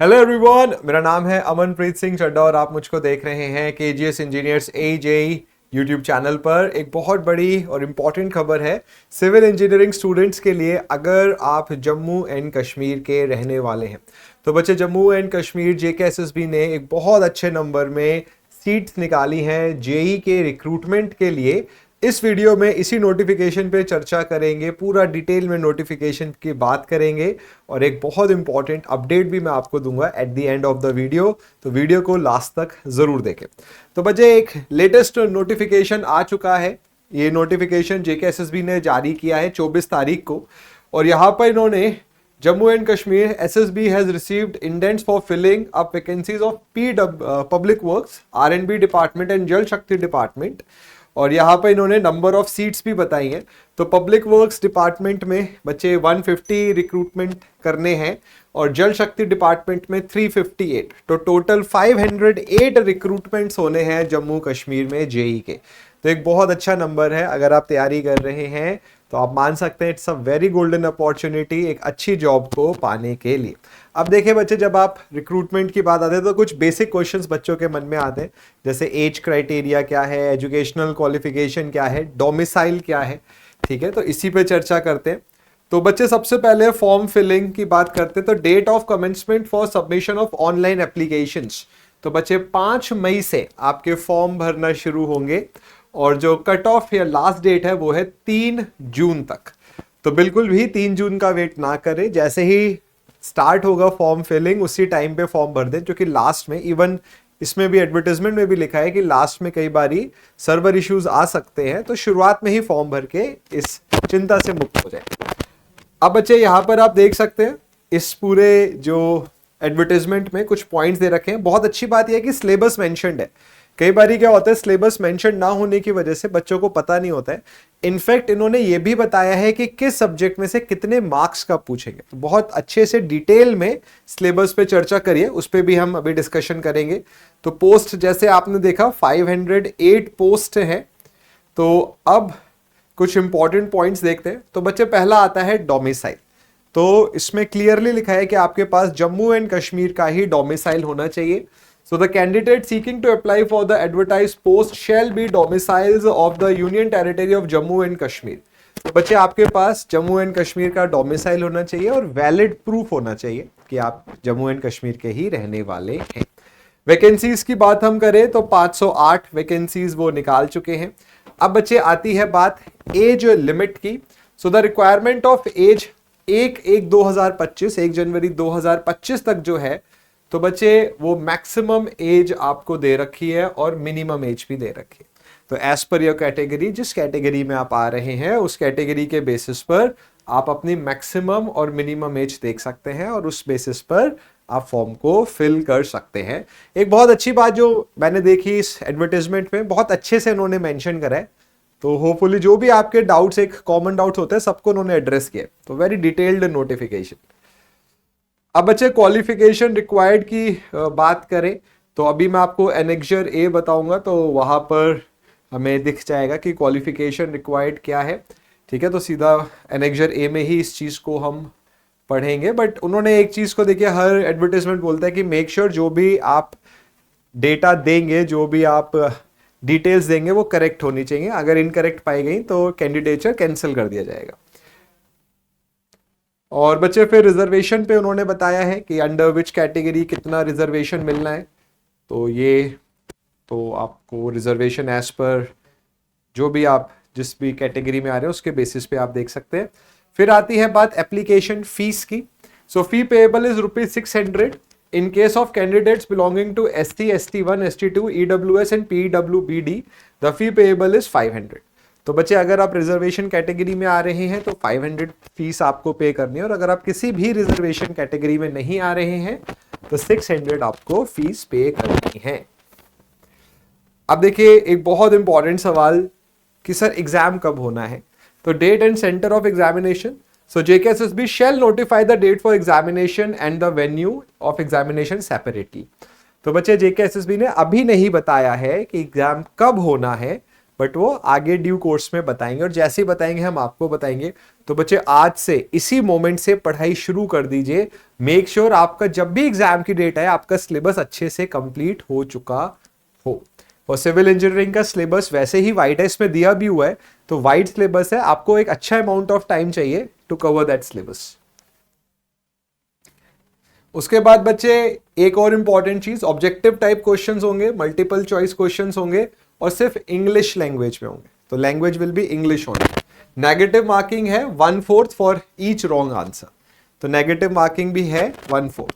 Hello everyone, मेरा नाम है अमनप्रीत सिंह चड्डा और आप मुझको देख रहे हैं KGS engineers AJE YouTube channel पर। एक बहुत बड़ी और इम्पॉर्टेंट खबर है सिविल इंजीनियरिंग स्टूडेंट्स के लिए। अगर आप जम्मू एंड कश्मीर के रहने वाले हैं तो बच्चे, जम्मू एंड कश्मीर जेकेएसएसबी ने एक बहुत अच्छे नंबर में सीट्स निकाली हैं जेई के रिक्रूटमेंट के लिए। इस वीडियो में इसी नोटिफिकेशन पे चर्चा करेंगे, पूरा डिटेल में नोटिफिकेशन की बात करेंगे और एक बहुत इंपॉर्टेंट अपडेट भी मैं आपको दूंगा at the end of the video. तो वीडियो को लास्ट तक जरूर देखें। तो बच्चे, एक लेटेस्ट नोटिफिकेशन आ चुका है। ये नोटिफिकेशन जेकेएसएसबी ने जारी किया है 24 तारीख को और यहाँ पर इन्होंने Jammu and Kashmir SSB has received indents for filling up vacancies of Public Works, R&B Department and Jal Shakti Department। और यहाँ पर इन्होंने नंबर ऑफ सीट्स भी बताई हैं। तो पब्लिक वर्क्स डिपार्टमेंट में बच्चे 150 रिक्रूटमेंट करने हैं और जल शक्ति डिपार्टमेंट में 358। तो टोटल 508 रिक्रूटमेंट्स होने हैं जम्मू कश्मीर में जेई के। तो एक बहुत अच्छा नंबर है। अगर आप तैयारी कर रहे हैं तो आप मान सकते हैं it's a very golden opportunity एक अच्छी जॉब को पाने के लिए। अब देखिए बच्चे, जब आप रिक्रूटमेंट की बात आते हैं तो कुछ बेसिक क्वेश्चंस बच्चों के मन में आते हैं, जैसे एज क्राइटेरिया क्या है, एजुकेशनल क्वालिफिकेशन क्या है, डोमिसाइल क्या है। ठीक है, तो इसी पे चर्चा करते हैं। तो बच्चे, सबसे पहले फॉर्म फिलिंग की बात करते हैं। तो date of commencement for submission of online applications, तो बच्चे 5 मई से आपके फॉर्म भरना शुरू होंगे और जो कट ऑफ या लास्ट डेट है वो है 3 जून तक। तो बिल्कुल भी 3 जून का वेट ना करें, जैसे ही स्टार्ट होगा फॉर्म फिलिंग उसी टाइम पे फॉर्म भर दें, क्योंकि लास्ट में, इवन इसमें भी एडवर्टाइजमेंट में भी लिखा है कि लास्ट में कई बारी सर्वर इश्यूज आ सकते हैं, तो शुरुआत में ही फॉर्म भर के इस चिंता से मुक्त हो जाए। अब बच्चे, यहाँ पर आप देख सकते हैं इस पूरे जो एडवर्टाइजमेंट में कुछ पॉइंट्स दे रखे हैं। बहुत अच्छी बात यह है कि सिलेबस मेंशन्ड है। कई बारी क्या होता है, सिलेबस मेंशन ना होने की वजह से बच्चों को पता नहीं होता है। इनफैक्ट इन्होंने ये भी बताया है कि किस सब्जेक्ट में से कितने मार्क्स का पूछेंगे। तो बहुत अच्छे से डिटेल में सिलेबस पे चर्चा करिए, उस पर भी हम अभी डिस्कशन करेंगे। तो पोस्ट जैसे आपने देखा 508 पोस्ट है। तो अब कुछ इंपॉर्टेंट पॉइंट्स देखते हैं। तो बच्चे, पहला आता है डोमिसाइल। तो इसमें क्लियरली लिखा है कि आपके पास जम्मू एंड कश्मीर का ही डोमिसाइल होना चाहिए। So the candidate seeking to apply for the advertised post shall be domiciles of the Union Territory of Jammu and Kashmir। तो बच्चे, आपके पास जम्मू एंड कश्मीर का डोमिसाइल होना चाहिए और वैलिड प्रूफ होना चाहिए कि आप जम्मू एंड कश्मीर के ही रहने वाले हैं। वैकेंसीज की बात हम करें तो 508 वैकेंसीज वो निकाल चुके हैं। अब बच्चे, आती है बात एज लिमिट की। So the requirement of age 1 जनवरी 2025 तक जो है, तो बच्चे वो मैक्सिमम एज आपको दे रखी है और मिनिमम एज भी दे रखी है। तो एज पर योर कैटेगरी, जिस कैटेगरी में आप आ रहे हैं उस कैटेगरी के बेसिस पर आप अपनी मैक्सिमम और मिनिमम एज देख सकते हैं और उस बेसिस पर आप फॉर्म को फिल कर सकते हैं। एक बहुत अच्छी बात जो मैंने देखी इस एडवर्टाइजमेंट में, बहुत अच्छे से उन्होंने मेंशन करा है। तो होपफुली जो भी आपके डाउट्स, एक कॉमन डाउट्स होते हैं, सबको उन्होंने एड्रेस किया। तो वेरी डिटेल्ड नोटिफिकेशन। अब बच्चे, क्वालिफिकेशन रिक्वायर्ड की बात करें तो अभी मैं आपको एनेक्जर ए बताऊंगा, तो वहां पर हमें दिख जाएगा कि क्वालिफिकेशन रिक्वायर्ड क्या है। ठीक है, तो सीधा एनेक्जर ए में ही इस चीज़ को हम पढ़ेंगे। बट उन्होंने एक चीज़ को देखिए, हर एडवर्टाइजमेंट बोलता है कि मेक श्योर जो भी आप डेटा देंगे, जो भी आप डिटेल्स देंगे वो करेक्ट होनी चाहिए। अगर इनकरेक्ट पाई गई तो कैंडिडेचर कैंसिल कर दिया जाएगा। और बच्चे, फिर रिजर्वेशन पे उन्होंने बताया है कि अंडर विच कैटेगरी कितना रिजर्वेशन मिलना है। तो ये तो आपको रिजर्वेशन एज पर जो भी आप जिस भी कैटेगरी में आ रहे हैं उसके बेसिस पे आप देख सकते हैं। फिर आती है बात एप्लीकेशन फीस की। So fee payable is ₹600 in case of candidates belonging to ST, ST1, ST2, EWS and PWBD the fee payable is 500। तो बच्चे, अगर आप रिजर्वेशन कैटेगरी में आ रहे हैं तो 500 फीस आपको पे करनी है और अगर आप किसी भी रिजर्वेशन कैटेगरी में नहीं आ रहे हैं तो 600 आपको फीस पे करनी है। अब देखिए, एक बहुत इंपॉर्टेंट सवाल कि सर एग्जाम कब होना है। तो date and centre of examination. So JKSSB shall notify the date for examination and the venue of examination separately. तो बच्चे, जेकेएसएसबी ने अभी नहीं बताया है कि एग्जाम कब होना है, बट वो आगे ड्यू कोर्स में बताएंगे, और जैसे ही बताएंगे हम आपको बताएंगे। तो बच्चे आज से इसी मोमेंट से पढ़ाई शुरू कर दीजिए। मेक श्योर आपका जब भी एग्जाम की डेट है आपका सिलेबस अच्छे से कंप्लीट हो चुका हो। और सिविल इंजीनियरिंग का सिलेबस वैसे ही वाइट है, इसमें दिया भी हुआ है, तो वाइट सिलेबस है, आपको एक अच्छा अमाउंट ऑफ टाइम चाहिए टू कवर दैट सिलेबस। उसके बाद बच्चे एक और इंपॉर्टेंट चीज, ऑब्जेक्टिव टाइप क्वेश्चंस होंगे, मल्टीपल चॉइस क्वेश्चंस होंगे और सिर्फ इंग्लिश लैंग्वेज में होंगे, तो language will be English only. Negative marking है 1/4 फॉर ईच रॉन्ग आंसर, तो नेगेटिव मार्किंग भी है 1/4।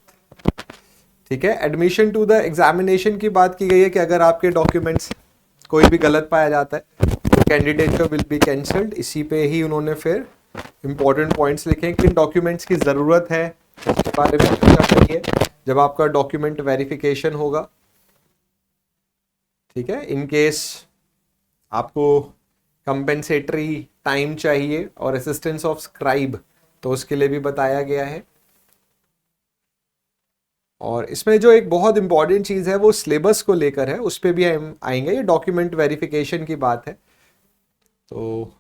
ठीक है, एडमिशन टू द एग्जामिनेशन की बात की गई है कि अगर आपके डॉक्यूमेंट्स कोई भी गलत पाया जाता है तो कैंडिडेट का विल बी कैंसल्ड। इसी पे ही उन्होंने फिर इंपॉर्टेंट पॉइंट्स लिखे हैं, किन डॉक्यूमेंट्स की जरूरत है उसके बारे में चर्चा करिए जब आपका डॉक्यूमेंट वेरिफिकेशन होगा। ठीक है, इन केस आपको कंपेंसेटरी टाइम चाहिए और असिस्टेंस ऑफ स्क्राइब, तो उसके लिए भी बताया गया है। और इसमें जो एक बहुत इंपॉर्टेंट चीज़ है वो सिलेबस को लेकर है, उस पर भी हम आएंगे। ये डॉक्यूमेंट वेरिफिकेशन की बात है, तो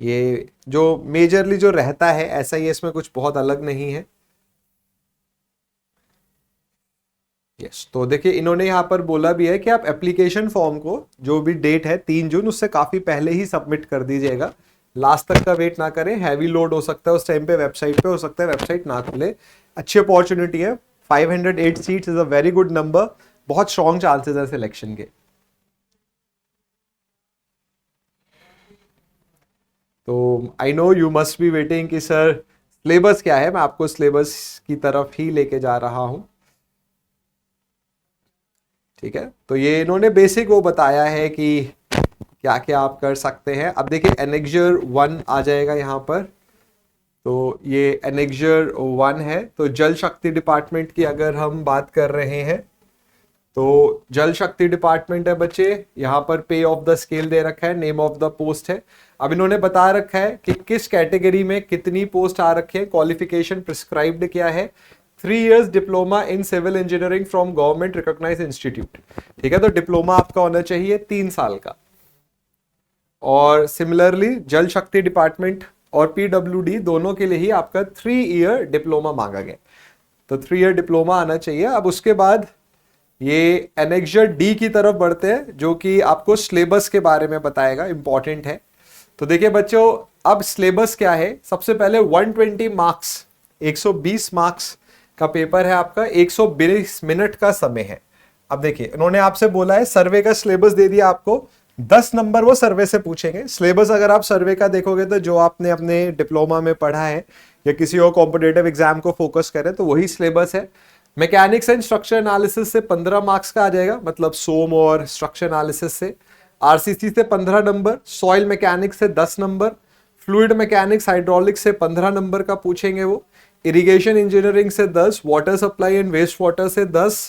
ये जो मेजरली जो रहता है ऐसा ही, इसमें कुछ बहुत अलग नहीं है। यस, तो देखिए इन्होंने यहाँ पर बोला भी है कि आप एप्लीकेशन फॉर्म को जो भी डेट है 3 जून, उससे काफ़ी पहले ही सबमिट कर दीजिएगा, लास्ट तक का वेट ना करें। हैवी लोड हो सकता है उस टाइम पे वेबसाइट पे, हो सकता है वेबसाइट ना खुले। अच्छी अपॉर्चुनिटी है, 508 seats is a very good number, बहुत स्ट्रॉन्ग चांसेस है सिलेक्शन के। तो I know you must be waiting कि सर सिलेबस क्या है, मैं आपको सिलेबस की तरफ ही लेके जा रहा हूं। ठीक है, तो ये इन्होंने बेसिक वो बताया है कि क्या क्या आप कर सकते हैं। अब देखिए एनेक्जर 1 आ जाएगा यहाँ पर, तो ये एनेक्जर 1 है। तो जल शक्ति डिपार्टमेंट की अगर हम बात कर रहे हैं तो जल शक्ति डिपार्टमेंट है बच्चे, यहाँ पर पे ऑफ द स्केल दे रखा है, नेम ऑफ द पोस्ट है। अब इन्होंने बता रखा है कि किस कैटेगरी में कितनी पोस्ट आ रखी है, क्वालिफिकेशन प्रिस्क्राइब्ड क्या है। 3 years diploma in civil engineering from government recognised institute. ठीक है, तो डिप्लोमा आपका होना चाहिए 3 साल का। और सिमिलरली जल शक्ति डिपार्टमेंट और पीडब्ल्यूडी दोनों के लिए ही आपका 3 year डिप्लोमा मांगा गया, तो 3 year डिप्लोमा आना चाहिए। अब उसके बाद ये एनेक्जर डी की तरफ बढ़ते हैं, जो कि आपको सिलेबस के बारे में बताएगा, इंपॉर्टेंट है। तो देखिए बच्चों, अब सिलेबस क्या है, सबसे पहले 120 मार्क्स, 120 मार्क्स का पेपर है आपका, 120 मिनट का समय है। अब देखिए इन्होंने आपसे बोला है सर्वे का सिलेबस दे दिया आपको, 10 नंबर वो सर्वे से पूछेंगे। सिलेबस अगर आप सर्वे का देखोगे तो जो आपने अपने डिप्लोमा में पढ़ा है या किसी और कॉम्पिटेटिव एग्जाम को फोकस करें तो वही सिलेबस है। मैकेनिक्स एंड स्ट्रक्चर एनालिसिस से 15 मार्क्स का आ जाएगा, मतलब सोम और स्ट्रक्चर एनालिसिस से। आरसीसी से 15 नंबर, सॉइल मैकेनिक्स से 10 नंबर, फ्लूइड मैकेनिक्स हाइड्रोलिक्स से 15 नंबर का पूछेंगे वो, इरिगेशन इंजीनियरिंग से 10, water supply and waste water से 10,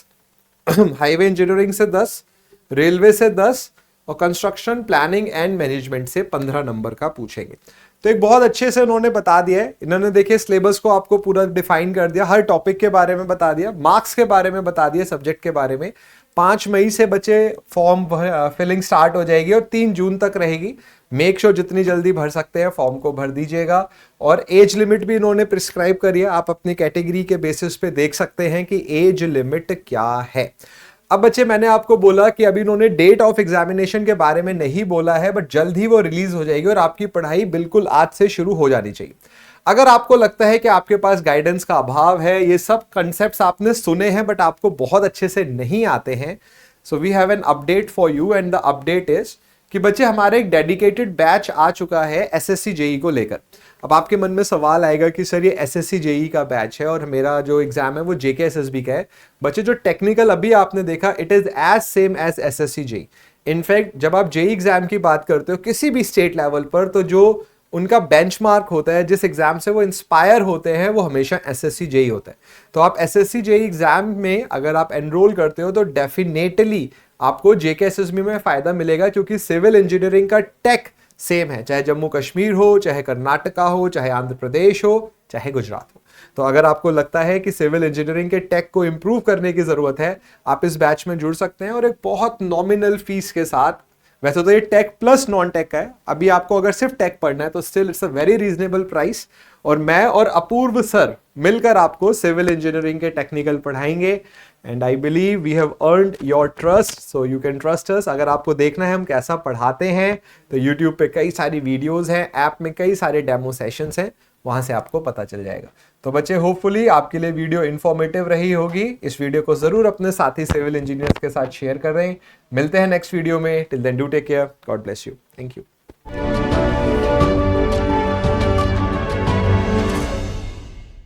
हाईवे इंजीनियरिंग से 10, रेलवे से 10 और कंस्ट्रक्शन प्लानिंग एंड मैनेजमेंट से 15 नंबर का पूछेंगे। तो एक बहुत अच्छे से उन्होंने बता दिया है, इन्होंने देखिए सिलेबस को आपको पूरा डिफाइन कर दिया, हर टॉपिक के बारे में बता दिया, मार्क्स के बारे में बता दिया, सब्जेक्ट के बारे में। 5 मई से बच्चे फॉर्म फिलिंग स्टार्ट हो जाएगी और 3 जून तक रहेगी। मेक श्योर जितनी जल्दी भर सकते हैं फॉर्म को भर दीजिएगा। और एज लिमिट भी इन्होंने प्रिस्क्राइब करी है, आप अपनी कैटेगरी के बेसिस पे देख सकते हैं कि एज लिमिट क्या है। अब बच्चे मैंने आपको बोला कि अभी इन्होंने डेट ऑफ एग्जामिनेशन के बारे में नहीं बोला है, बट जल्द ही वो रिलीज हो जाएगी और आपकी पढ़ाई बिल्कुल आज से शुरू हो जानी चाहिए। अगर आपको लगता है कि आपके पास गाइडेंस का अभाव है, ये सब कंसेप्ट्स आपने सुने हैं बट आपको बहुत अच्छे से नहीं आते हैं, so we have an update for you and the update is कि बच्चे हमारे एक डेडिकेटेड बैच आ चुका है एसएससी जेई को लेकर। अब आपके मन में सवाल आएगा कि सर ये एसएससी जेई का बैच है और मेरा जो एग्जाम है वो जेके एसएसबी का है। बच्चे जो टेक्निकल अभी आपने देखा it is as same as SSC JE. In fact जब आप जेई एग्जाम की बात करते हो किसी भी स्टेट लेवल पर, तो जो उनका बेंचमार्क होता है, जिस एग्जाम से वो इंस्पायर होते हैं, वो हमेशा एसएससी जेई होता है। तो आप एसएससी जेई एग्जाम में अगर आप एनरोल करते हो तो डेफिनेटली आपको जेके एसएसबी में फायदा मिलेगा, क्योंकि सिविल इंजीनियरिंग का टेक सेम है, चाहे जम्मू कश्मीर हो, चाहे कर्नाटका हो, चाहे आंध्र प्रदेश हो, चाहे गुजरात हो। तो अगर आपको लगता है कि सिविल इंजीनियरिंग के टेक को इंप्रूव करने की जरूरत है, आप इस बैच में जुड़ सकते हैं और एक बहुत नॉमिनल फीस के साथ वैसे तो ये टेक प्लस नॉन टेक का है, अभी आपको अगर सिर्फ टेक पढ़ना है तो still it's a very reasonable price. और मैं और अपूर्व सर मिलकर आपको सिविल इंजीनियरिंग के टेक्निकल पढ़ाएंगे and I believe we have earned your trust, so you can trust us. अगर आपको देखना है हम कैसा पढ़ाते हैं तो यूट्यूब पे कई सारी वीडियोस हैं, ऐप में कई सारे डेमो सेशंस हैं, वहां से आपको पता चल जाएगा। तो बच्चे होपफुली आपके लिए वीडियो इंफॉर्मेटिव रही होगी। इस वीडियो को जरूर अपने साथी सिविल इंजीनियर्स के साथ शेयर कर रहे हैं। मिलते हैं नेक्स्ट वीडियो में। Till then do take care, God bless you, thank you.